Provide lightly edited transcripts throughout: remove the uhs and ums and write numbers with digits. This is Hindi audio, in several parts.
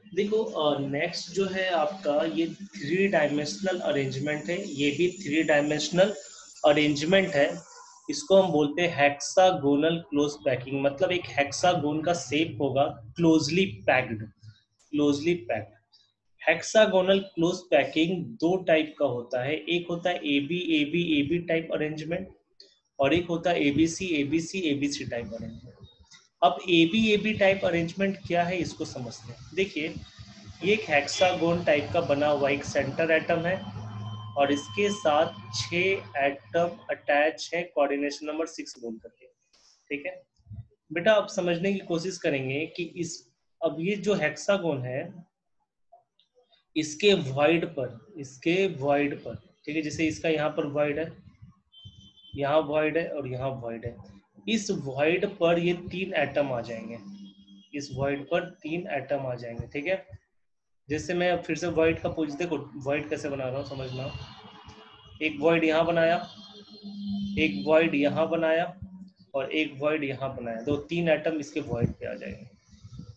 देखो नेक्स्ट जो है आपका ये 3 डायमेंशनल अरेंजमेंट है, ये भी 3 डायमेंशनल अरेंजमेंट है। इसको हम बोलते हैं हेक्सागोनल क्लोज पैकिंग, मतलब एक हेक्सागोन का शेप होगा closely packed, closely packed. Hexagonal close packing दो टाइप का होता है, एक होता है ए बी टाइप अरेंजमेंट और एक होता है एबीसी टाइप अरेंजमेंट। अब ए बी टाइप अरेंजमेंट क्या है इसको समझते हैं। देखिए ये एक हेक्सागोन टाइप का बना हुआ एक सेंटर एटम है और इसके साथ 6 एटम अटैच है कोऑर्डिनेशन नंबर 6 बोल करके। ठीक है बेटा, अब समझने की कोशिश करेंगे कि इस अब ये जो हेक्सागोन है इसके वॉइड पर ठीक है, जैसे इसका यहाँ पर वॉइड है, यहाँ वॉइड है और यहाँ वॉइड है, इस वॉइड पर ये 3 एटम आ जाएंगे, इस वॉइड पर 3 एटम आ जाएंगे। ठीक है, जैसे मैं फिर से वॉइड का पूछ, देखो वॉइड कैसे बना रहा हूँ समझना। एक वॉइड यहाँ बनाया, एक वॉइड यहाँ बनाया और एक वॉइड यहाँ बनाया, दो 3 एटम इसके वॉइड पे आ जाएंगे।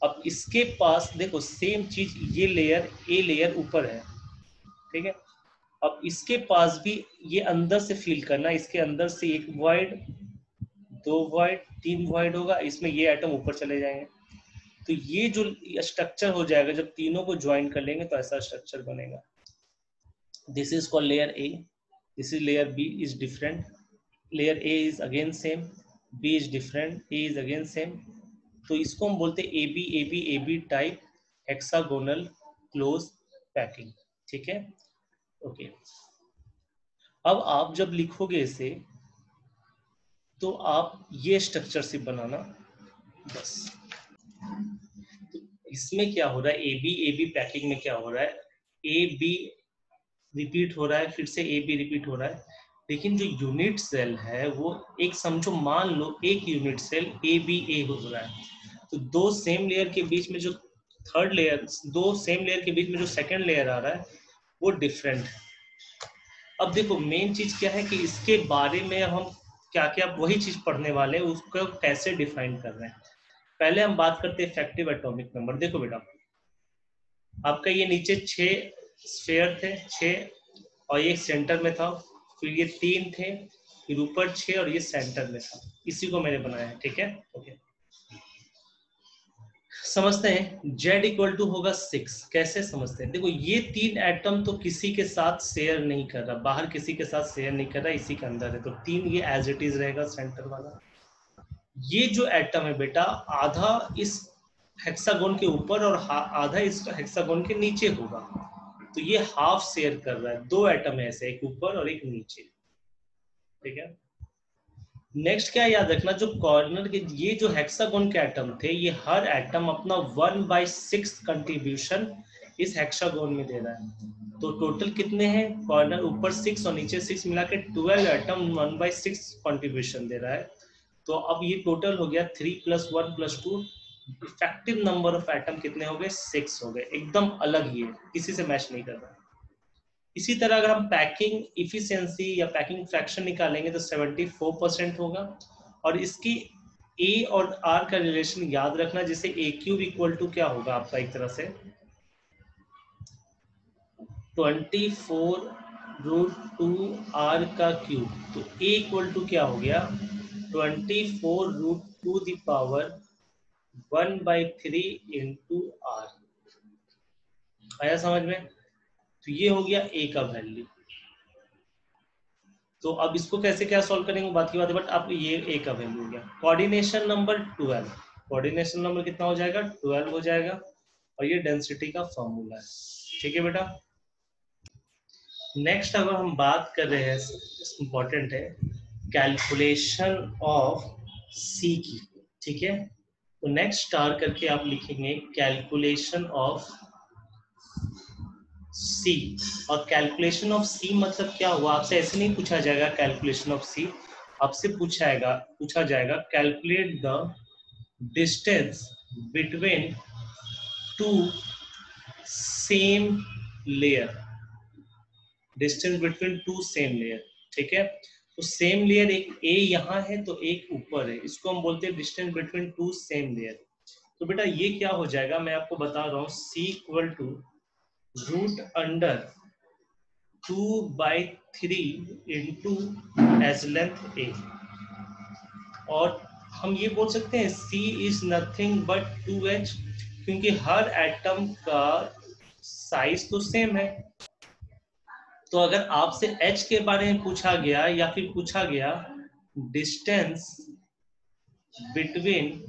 अब इसके पास देखो सेम चीज, ये लेयर ए लेयर ऊपर है, ठीक है। अब इसके पास भी ये अंदर से फील करना, इसके अंदर से एक वॉइड, 2 वॉइड, 3 वॉइड होगा, इसमें ये एटम ऊपर चले जाएंगे। तो ये जो स्ट्रक्चर हो जाएगा जब तीनों को ज्वाइन कर लेंगे तो ऐसा स्ट्रक्चर बनेगा। This is called layer A, this is layer B is different, layer A is again same, B is different, A is again same. तो इसको हम बोलते हैं A B type hexagonal close packing. ठीक है, ओके। अब आप जब लिखोगे इसे तो आप ये स्ट्रक्चर से बनाना बस। तो इसमें क्या हो रहा है, ए बी पैकिंग में क्या हो रहा है, ए बी रिपीट हो रहा है, फिर से ए बी रिपीट हो रहा है, लेकिन जो यूनिट सेल है वो एक समझो, मान लो एक यूनिट सेल ए हो रहा है, तो दो सेम लेयर के बीच में जो थर्ड लेयर, दो सेम लेयर के बीच में जो सेकंड लेयर आ रहा है वो डिफरेंट है। अब देखो मेन चीज क्या है कि इसके बारे में हम क्या क्या वही चीज पढ़ने वाले हैं, उसको कैसे डिफाइन कर रहे हैं। पहले हम बात करते हैं इफेक्टिव एटॉमिक नंबर। देखो बेटा, आपका ये नीचे 6 स्फेयर थे, 6 और ये सेंटर में था, फिर ये 3 थे, फिर ऊपर 6 और ये सेंटर में था, इसी को मैंने बनाया है। ठीक है, ओके समझते हैं। Z इक्वल टू होगा 6, कैसे समझते हैं। देखो ये 3 एटम तो किसी के साथ शेयर नहीं कर रहा, बाहर किसी के साथ शेयर नहीं कर रहा, इसी के अंदर है, तो 3 ये एज इट इज रहेगा सेंटर वाला। ये जो एटम है बेटा आधा इस हेक्सागोन के ऊपर और आधा इस हेक्सागोन के नीचे होगा, तो ये हाफ शेयर कर रहा है, 2 एटम है ऐसे, एक ऊपर और एक नीचे। ठीक है, नेक्स्ट क्या याद रखना, जो कॉर्नर के ये जो हेक्सागोन के एटम थे, ये हर एटम अपना 1/6 कंट्रीब्यूशन इस हेक्सागोन में दे रहा है। तो टोटल कितने हैं, कॉर्नर ऊपर 6 और नीचे 6 मिला के 12 एटम 1/6 कंट्रीब्यूशन दे रहा है। तो अब ये टोटल हो गया 3 + 1 + 2, इफेक्टिव नंबर ऑफ एटम कितने हो गए, 6 हो गए, एकदम अलग ही है, किसी से मैच नहीं कर रहा। इसी तरह अगर हम पैकिंग इफिशियंसी या पैकिंग फ्रैक्शन निकालेंगे तो 74% होगा। और इसकी ए और आर का रिलेशन याद रखना, जैसे ए क्यूब इक्वल टू क्या होगा आपका, एक तरह से 24√2r का क्यूब, तो ए इक्वल टू क्या हो गया, 24√2 1/3 × r। आया समझ में, तो ये हो गया ए का वैल्यू। तो अब इसको कैसे क्या सॉल्व करेंगे बात की बात है, बट अब ये ए का वैल्यू हो गया। कोऑर्डिनेशन नंबर 12, कोऑर्डिनेशन नंबर कितना हो जाएगा, 12 हो जाएगा, और ये डेंसिटी का फॉर्मूला है। ठीक है बेटा, नेक्स्ट अगर हम बात कर रहे हैं, इंपॉर्टेंट है, कैलकुलेशन ऑफ सी की। ठीक है, तो नेक्स्ट स्टार करके आप लिखेंगे कैलकुलेशन ऑफ सी। और कैलकुलेशन ऑफ सी मतलब क्या हुआ, आपसे ऐसे नहीं पूछा जाएगा कैलकुलेशन ऑफ सी, आपसे पूछा जाएगा calculate the distance between 2 same layer, distance between 2 same layer. ठीक है, तो सेम लेयर एक ए यहाँ है तो एक ऊपर है, इसको हम बोलते हैं डिस्टेंस बिटवीन 2 सेम लेयर। तो बेटा ये क्या हो जाएगा, मैं आपको बता रहा हूँ, C equal to root under 2/3 into edge length a, और हम ये बोल सकते हैं C is nothing but 2H, क्योंकि हर एटम का साइज तो सेम है। तो अगर आपसे H के बारे में पूछा गया या फिर पूछा गया डिस्टेंस बिटवीन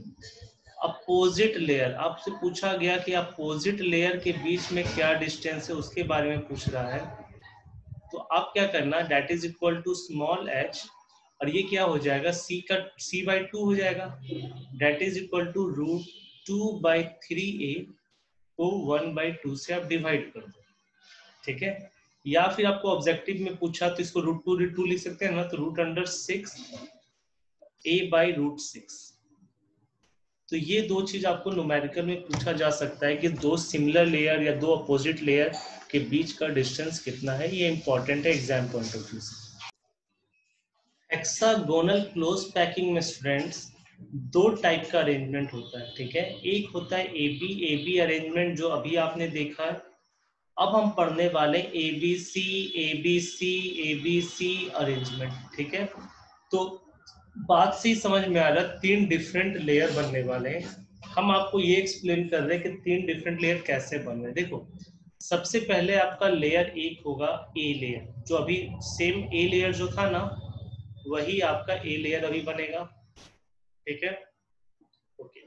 अपोजिट लेयर, आपसे पूछा गया कि अपोजिट लेयर के बीच में क्या डिस्टेंस है, उसके बारे में पूछ रहा है, तो आप क्या करना, that is equal to small h, और ये क्या हो जाएगा, c/2 हो जाएगा, that is equal to root 2/3a को 1/2 से आप डिवाइड कर दो, ठीक है। या फिर आपको ऑब्जेक्टिव में पूछा तो इसको रूट 2 लिख सकते हैं ना, तो रूट अंडर 6a/√6। तो ये दो चीज आपको न्यूमेरिकल में पूछा जा सकता है कि दो सिमिलर लेयर या दो अपोजिट लेयर के बीच का डिस्टेंस कितना है, ये इंपॉर्टेंट है एग्जाम पॉइंट ऑफ व्यू से। हेक्सागोनल क्लोज पैकिंग में स्टूडेंट्स दो टाइप का अरेंजमेंट होता है, ठीक है। एक होता है ए बी अरेंजमेंट, जो अभी आपने देखा है। अब हम पढ़ने वाले ए बी सी अरेंजमेंट, ठीक है। तो बात से ही समझ में आ रहा है, तीन डिफरेंट लेयर बनने वाले हैं। हम आपको ये एक्सप्लेन कर रहे हैं कि तीन डिफरेंट लेयर कैसे बन रहे हैं। देखो, सबसे पहले आपका लेयर एक होगा ए लेयर, जो अभी सेम ए लेयर जो था ना, वही आपका ए लेयर अभी बनेगा, ठीक है। ओके,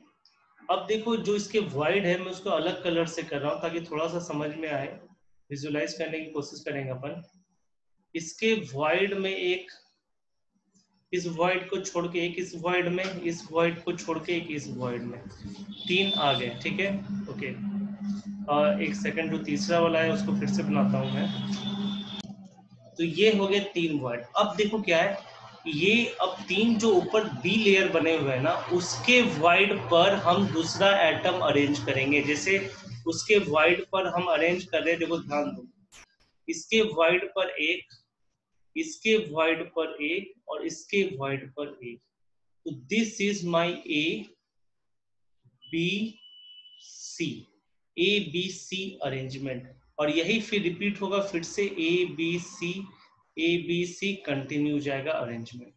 अब देखो जो इसके वाइड है, मैं उसको अलग कलर से कर रहा हूँ ताकि थोड़ा सा समझ में आए, विजुलाइज करने की कोशिश करेंगे अपन। इसके वाइड में एक, इस वॉइड को छोड़ के एक इस वॉइड में, इस वॉइड को छोड़ के एक इस वॉइड में, तीन आ गए, ठीक है। ओके, एक सेकंड, जो तीसरा वाला है उसको फिर से बनाता हूं मैं। तो ये हो गए तीन वॉइड। अब देखो क्या है, ये अब तीन जो ऊपर बी लेयर बने हुए हैं ना, उसके वाइड पर हम दूसरा एटम अरेंज करेंगे। जैसे उसके वाइड पर हम अरेंज कर रहे हैं, देखो ध्यान दो, इसके वाइड पर एक, इसके वाइड पर एक, और इसके वाइड पर एक। तो this is my B C arrangement, और यही फिर रिपीट होगा फिर से ए बी सी कंटिन्यू जाएगा अरेंजमेंट।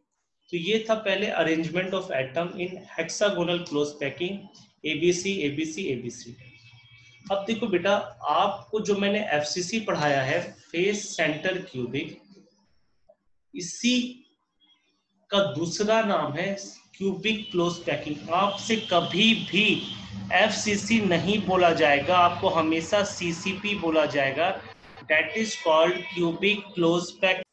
तो ये था पहले arrangement of atom in hexagonal close packing, A B C. अब देखो बेटा, आपको जो मैंने एफसीसी पढ़ाया है, फेस सेंटर क्यूबिक, इसी का दूसरा नाम है क्यूबिक क्लोज पैकिंग। आपसे कभी भी एफसीसी नहीं बोला जाएगा, आपको हमेशा सीसीपी बोला जाएगा, that is called cubic close pack.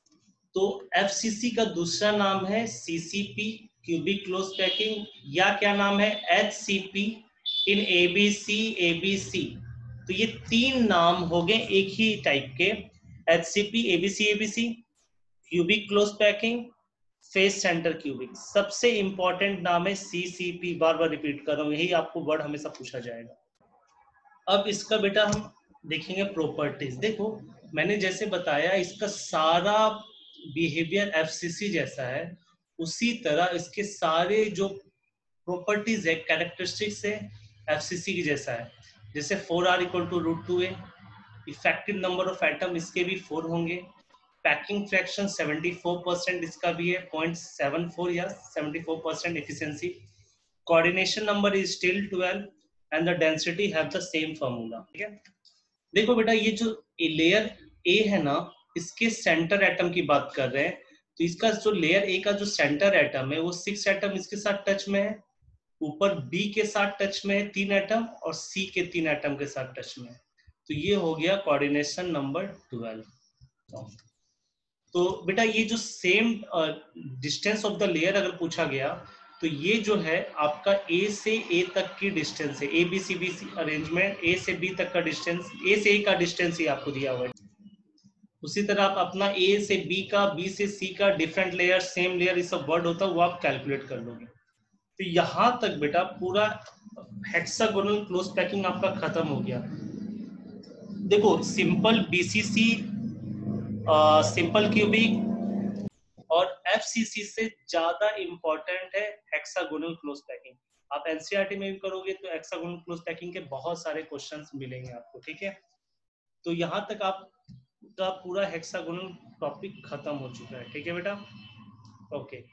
तो एफसीसी का दूसरा नाम है सीसीपी क्यूबिक क्लोज पैकिंग, या क्या नाम है, एचसीपी इन एबीसी। तो ये तीन नाम हो गए एक ही टाइप के, HCP, ABC cubic close packing, face centre cubic. सबसे इंपॉर्टेंट नाम है सीसीपी, बार बार रिपीट कर रहा हूं, यही आपको वर्ड हमेशा पूछा जाएगा। अब इसका बेटा हम देखेंगे प्रॉपर्टीज। देखो, मैंने जैसे बताया इसका सारा बिहेवियर एफसीसी जैसा है, उसी तरह इसके सारे जो प्रॉपर्टीज है, कैरेक्टरिस्टिक्स है, एफसीसी की जैसा है। जैसे 4r equal to √2a, effective number of atom इसके भी 4 होंगे, पैकिंग फ्रैक्शन 74% इसका भी है, 0.74 या 74% efficiency, coordination number is still 12 and the density have the same formula, ठीक है। देखो बेटा, ये जो लेयर ए है ना, इसके सेंटर एटम की बात कर रहे हैं, तो इसका जो लेयर ए का जो सेंटर एटम है, वो 6 एटम इसके साथ टच में है, ऊपर बी के साथ टच में है 3 एटम, और सी के 3 एटम के साथ टच में है। तो ये हो गया कोऑर्डिनेशन नंबर 12। तो बेटा ये जो same distance of the layer अगर पूछा गया, तो ये जो है आपका ए से ए तक की डिस्टेंस है, ए बी सी अरेंजमेंट, ए से बी तक का डिस्टेंस, ए से ए का डिस्टेंस ही आपको दिया हुआ है। उसी तरह आप अपना ए से बी का, बी से सी का, डिफरेंट लेयर, सेम लेयर, ये सब वर्ड होता है, वो आप कैलकुलेट कर लोगे। तो यहां तक बेटा पूरा हेक्सागोनल क्लोज पैकिंग आपका खत्म हो गया। देखो, सिंपल बीसीसी, सिंपल क्यूबिक और एफसीसी से ज्यादा इंपॉर्टेंट है हेक्सागोनल क्लोज पैकिंग। आप एनसीईआरटी में भी करोगे तो हेक्सागोनल क्लोज पैकिंग के बहुत सारे क्वेश्चंस मिलेंगे आपको, ठीक है। तो यहाँ तक आपका पूरा हेक्सागोनल टॉपिक खत्म हो चुका है, ठीक है बेटा। ओके